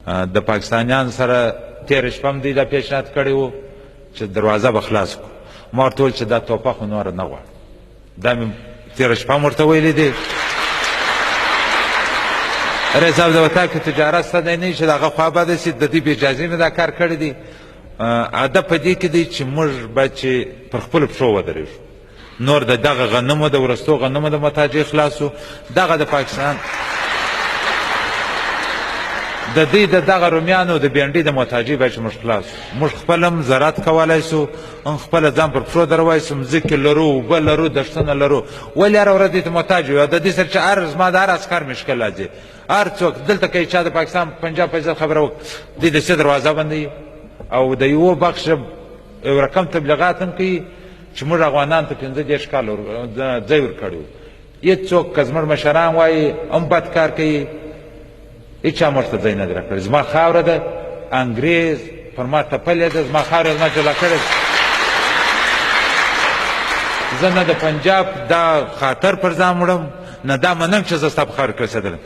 د پاکستانیانو سره تېره شپه هم دوی دا پیشنهاد کړی و چې دروازه به خلاص کړو. ما ورته وویل چې دا توپه خو نوره نه غواړم. دا مې تېره شپه هم ورته ویلي دي. رئیس صاحب د وطن کې تجارت شته دی نه چې د هغه خوا بده شي، د دوی بې اجازې مې دا کار کړی دی. هدف په دې کې دی چې موږ به چې پر خپلو پښو ودرېږو، نور د دغه غنمو د ورستو غنمو د محتاجۍ خلاصو، دغه د پاکستان د دوی د دغه رومیانو د بینډۍ د محتاجۍ باید چې موږ خلاص شو. موږ خپل هم زراعت کولی شو، هم خپله ځان پر پښو درولی شو، مځکې لرو، اوبه لرو، دښتونه لرو. ولې هره ورځ دې ته محتاج یو؟ د دې سره چې زما د هر عسکر مشکل راځي، هر څوک دلته که چا د پاکستان پنجاب په عزت خبره وکړي، دوی د څه دروازه بندوي او د یوه بخش یو رقم تبلیغات هم کوي چې موږ افغانانو ته 15 کاله ځای ورکړی و. هېڅوک که زموږ مشران وایي هم بد کار کوي، هېچا موږ ته ځای نه دی راکړی. زما خاوره ده، انګریز پر ما تپلې ده، زما خاوره زما جلا کړې ده. زه نه د پنجاب دا خاطر پر ځان وړم، نه دا منم چې زه ستا په خاوره کې اوسېدلی.